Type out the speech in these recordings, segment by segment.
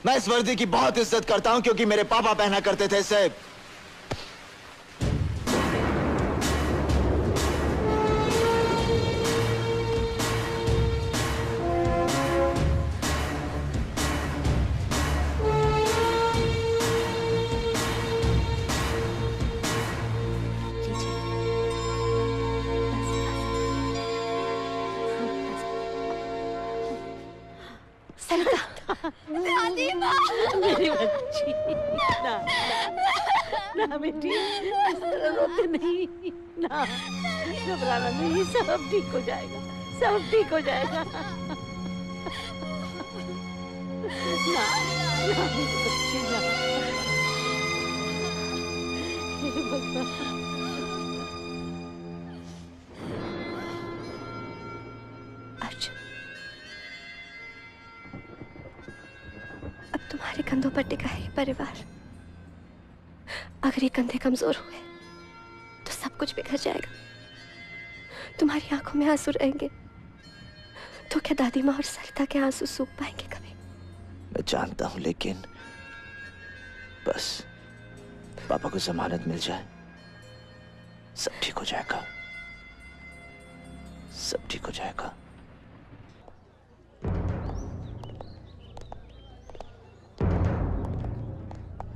मैं इस वर्दी की बहुत इज्जत करता हूं क्योंकि मेरे पापा पहना करते थे इसे। दादी माँ, मेरी बच्ची, ना ना ना बेटी, इस तरह रोते नहीं, ना घबराना नहीं, सब ठीक हो जाएगा, सब ठीक हो जाएगा। ना ना मेरी बच्ची, ना। हे भगवान। अर्जुन, अब तुम्हारे कंधों पर टिका है ये परिवार। अगर ये कंधे कमजोर हुए तो सब कुछ बिखर जाएगा। तुम्हारी आंखों में आंसू रहेंगे तो क्या दादी माँ और सरिता के आंसू सूख पाएंगे कभी? मैं जानता हूं, लेकिन बस पापा को जमानत मिल जाए, सब ठीक हो जाएगा, सब ठीक हो जाएगा।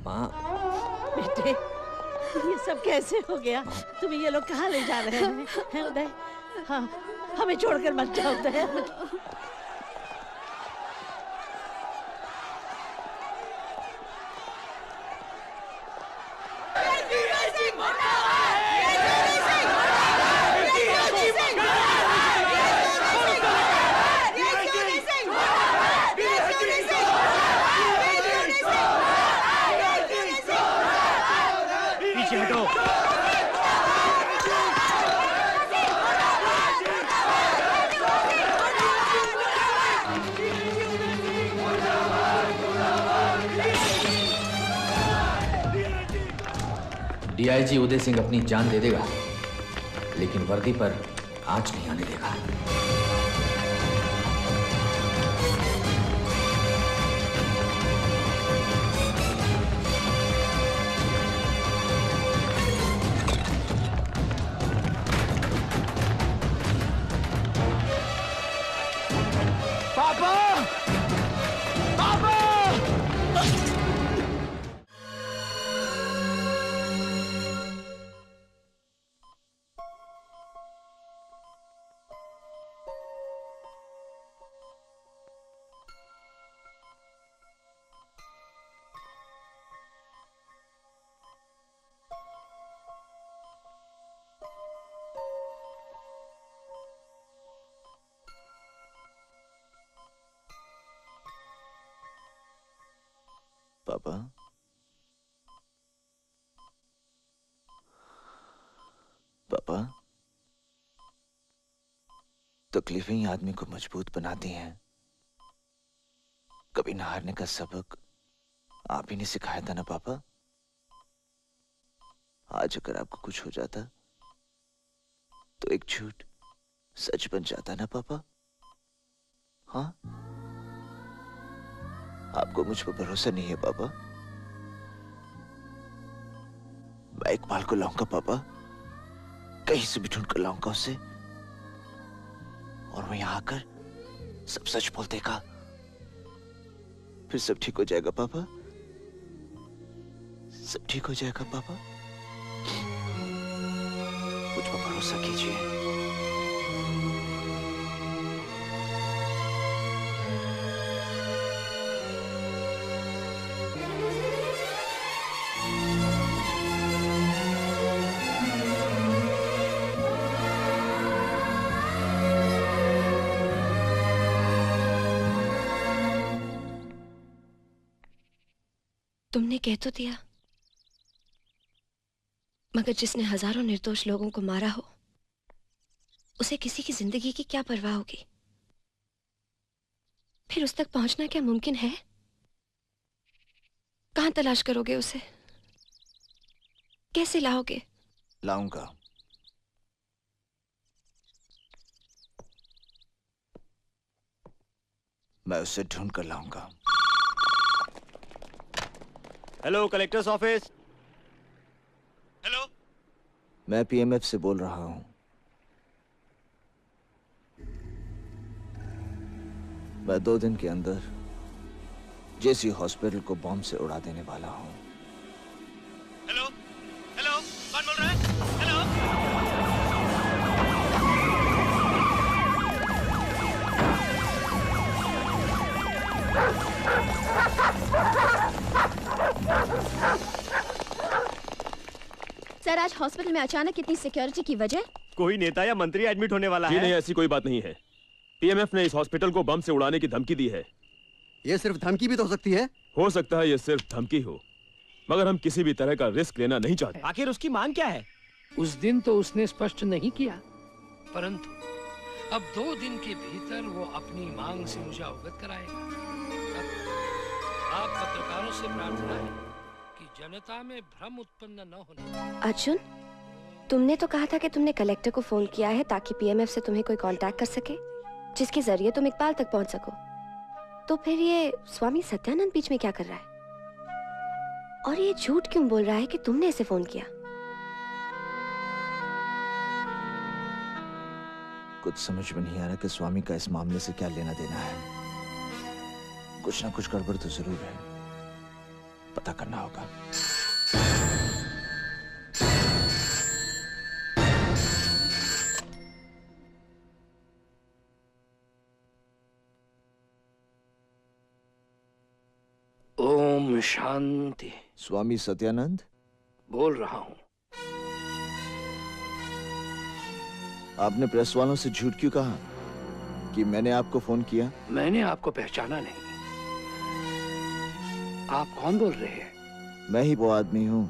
माँ, बेटे, ये सब कैसे हो गया? तुम्हें ये लोग कहाँ ले जा रहे हैं उदय? हाँ, हमें छोड़कर मत जाओ उदय। डीआईजी उदय सिंह अपनी जान दे देगा, लेकिन वर्दी पर आंच नहीं आने देगा। पापा! पापा! पापा, पापा, तकलीफें ही आदमी को मजबूत बनाती हैं। कभी न हारने का सबक आप ही ने सिखाया था ना पापा। आज अगर आपको कुछ हो जाता तो एक झूठ सच बन जाता ना पापा। हाँ, आपको मुझ पर भरोसा नहीं है पापा? मैं इकबाल को लाऊंगा पापा, कहीं से भी ढूंढ कर लाऊंगा उसे, और वो यहां आकर सब सच बोल देगा, फिर सब ठीक हो जाएगा पापा, सब ठीक हो जाएगा पापा। मुझ पर भरोसा कीजिए। तुमने कह तो दिया, मगर जिसने हजारों निर्दोष लोगों को मारा हो उसे किसी की जिंदगी की क्या परवाह होगी? फिर उस तक पहुंचना क्या मुमकिन है? कहां तलाश करोगे उसे? कैसे लाओगे? लाऊंगा। मैं उसे ढूंढ कर लाऊंगा। Hello, collector's office. हेलो, मैं पीएमएफ से बोल रहा हूं। मैं 2 दिन के अंदर जेसी हॉस्पिटल को बॉम्ब से उड़ा देने वाला हूं। हेलो, हेलो, कौन बोल रहा है? हेलो। सर, आज हॉस्पिटल में अचानक इतनी सिक्योरिटी की वजह? कोई नेता या मंत्री एडमिट होने वाला जी है? नहीं, ऐसी कोई बात नहीं है। पीएमएफ ने इस हॉस्पिटल को बम से उड़ाने की धमकी दी है। ये सिर्फ धमकी भी तो हो सकती है। हो सकता है ये सिर्फ धमकी हो, मगर हम किसी भी तरह का रिस्क लेना नहीं चाहते। आखिर उसकी मांग क्या है? उस दिन तो उसने स्पष्ट नहीं किया, परंतु अब 2 दिन के भीतर वो अपनी मांग से मुझे अवगत कराएगा। आप पत्रकारों से प्रार्थना है कि जनता में भ्रम उत्पन्न न होने। अर्जुन, तुमने तो कहा था कि तुमने कलेक्टर को फोन किया है ताकि पीएमएफ से तुम्हें कोई कांटेक्ट कर सके, जिसके जरिए तुम इकबाल तक पहुंच सको। तो फिर ये स्वामी सत्यानंद बीच में क्या कर रहा है? और ये झूठ क्यों बोल रहा है कि तुमने इसे फोन किया? कुछ समझ में नहीं आ रहा कि स्वामी का इस मामले से क्या लेना देना है। कुछ ना कुछ गड़बड़ तो जरूर है, पता करना होगा। ओम शांति। स्वामी सत्यानंद बोल रहा हूँ। आपने प्रेस वालों से झूठ क्यों कहा कि मैंने आपको फोन किया? मैंने आपको पहचाना नहीं। आप कौन बोल रहे हैं? मैं ही वो आदमी हूं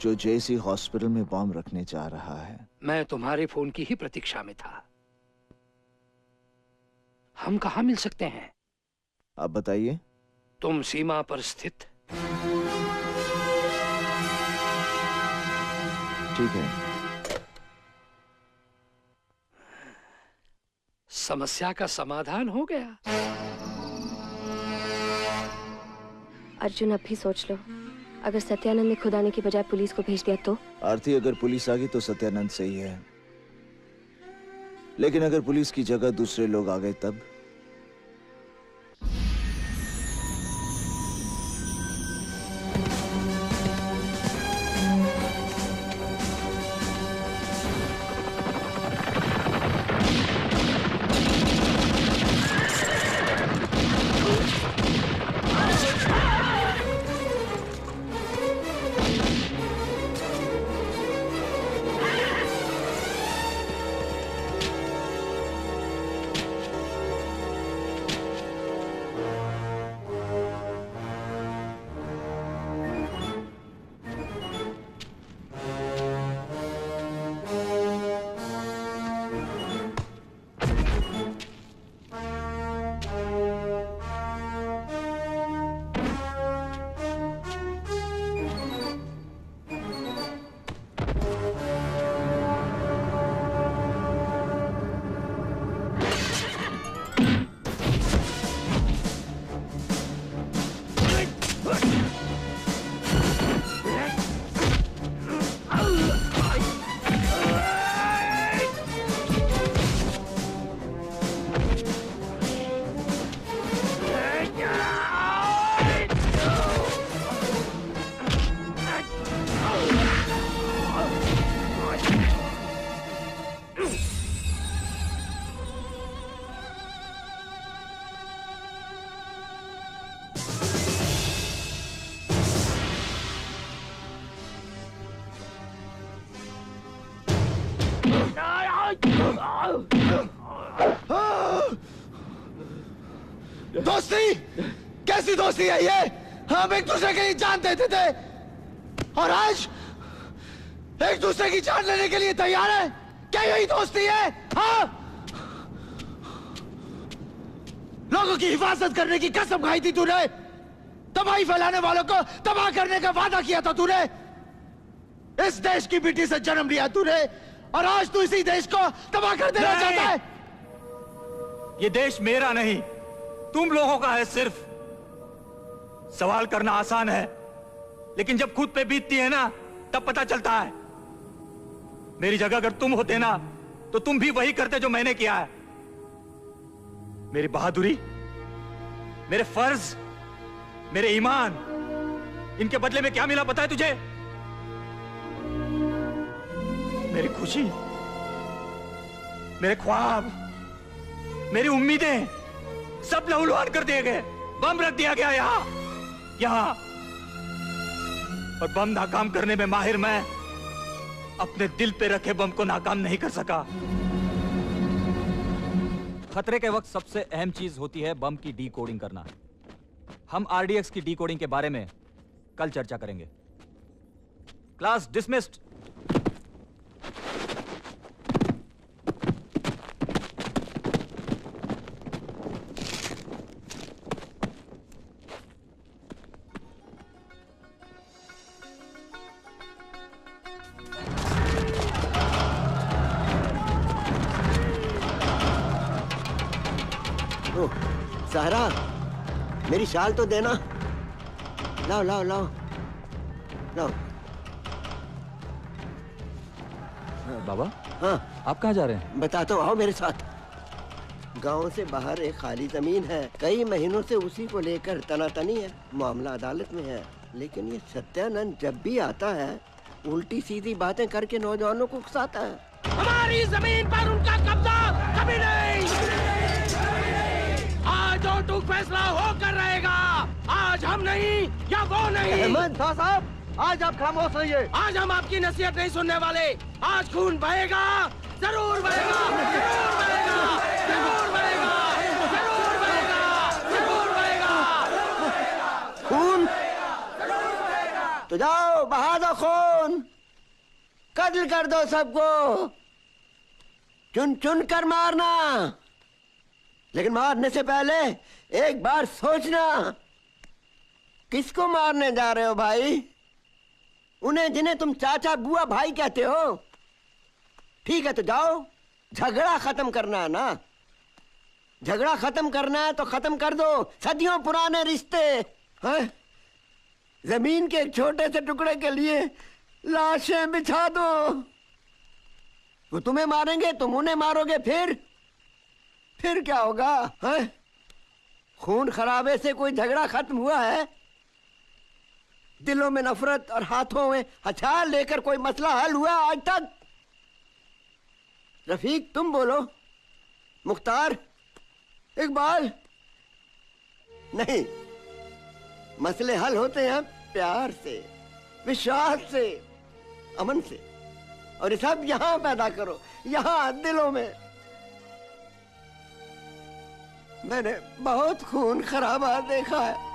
जो जेसी हॉस्पिटल में बॉम्ब रखने जा रहा है। मैं तुम्हारे फोन की ही प्रतीक्षा में था। हम कहाँ मिल सकते हैं? आप बताइए। तुम सीमा पर स्थित। ठीक है। समस्या का समाधान हो गया। अर्जुन, अब भी सोच लो, अगर सत्यानंद ने खुद आने की बजाय पुलिस को भेज दिया तो? आरती, अगर पुलिस आ गई तो सत्यानंद सही है, लेकिन अगर पुलिस की जगह दूसरे लोग आ गए तब? दोस्ती? कैसी दोस्ती है ये? हम एक दूसरे के लिए जान देते थे और आज एक दूसरे की जान लेने के लिए तैयार है। क्या यही दोस्ती है? हाँ? लोगों की हिफाजत करने की कसम खाई थी तूने, तबाही फैलाने वालों को तबाह करने का वादा किया था तूने, इस देश की मिट्टी से जन्म लिया तूने और आज तू इसी देश को तबाह कर देना चाहता है। ये देश मेरा नहीं, तुम लोगों का है सिर्फ। सवाल करना आसान है, लेकिन जब खुद पे बीतती है ना, तब पता चलता है। मेरी जगह अगर तुम होते ना, तो तुम भी वही करते जो मैंने किया है। मेरी बहादुरी, मेरे फर्ज, मेरे ईमान, इनके बदले में क्या मिला पता है तुझे? मेरी खुशी, मेरे ख्वाब, मेरी उम्मीदें सब लहूलुहान कर दिए गए। बम रख दिया गया यहां। और बम नाकाम करने में माहिर मैं अपने दिल पे रखे बम को नाकाम नहीं कर सका। खतरे के वक्त सबसे अहम चीज होती है बम की डीकोडिंग करना। हम आरडीएक्स की डीकोडिंग के बारे में कल चर्चा करेंगे। Class dismissed. सहरा, मेरी शाल तो देना। लाओ लाओ लाओ लाओ। बाबा, हाँ आप कहाँ जा रहे हैं? बताता हूँ, आओ मेरे साथ। गांव से बाहर एक खाली जमीन है। कई महीनों से उसी को लेकर तनातनी है। मामला अदालत में है, लेकिन ये सत्यानंद जब भी आता है उल्टी सीधी बातें करके नौजवानों को उकसाता है। हमारी जमीन पर उनका कब्जा कभी नहीं। आज जो टूक फैसला होकर रहेगा। आज हम नहीं या वो नहीं। अहमद साहब, आज आप खामोश रहिए। आज हम आपकी नसीहत नहीं सुनने वाले। आज खून बहेगा, जरूर बहेगा, जरूर बहेगा, जरूर बहेगा, जरूर बहेगा, जरूर बहेगा। खून तो जाओ, बहा दो खून, कत्ल कर दो सबको, चुन चुन कर मारना। लेकिन मारने से पहले एक बार सोचना, किसको मारने जा रहे हो भाई? उन्हें जिन्हें तुम चाचा बुआ भाई कहते हो। ठीक है, तो जाओ, झगड़ा खत्म करना है ना? झगड़ा खत्म करना है तो खत्म कर दो सदियों पुराने रिश्ते। हैं? जमीन के एक छोटे से टुकड़े के लिए लाशें बिछा दो। वो तुम्हें मारेंगे, तुम उन्हें मारोगे, फिर क्या होगा? हैं? खून खराबे से कोई झगड़ा खत्म हुआ है? दिलों में नफरत और हाथों में हथियार लेकर कोई मसला हल हुआ आज तक? रफीक तुम बोलो, मुख्तार, इकबाल। नहीं, मसले हल होते हैं प्यार से, विश्वास से, अमन से। और ये सब यहां पैदा करो, यहां दिलों में। मैंने बहुत खून खराबा देखा है।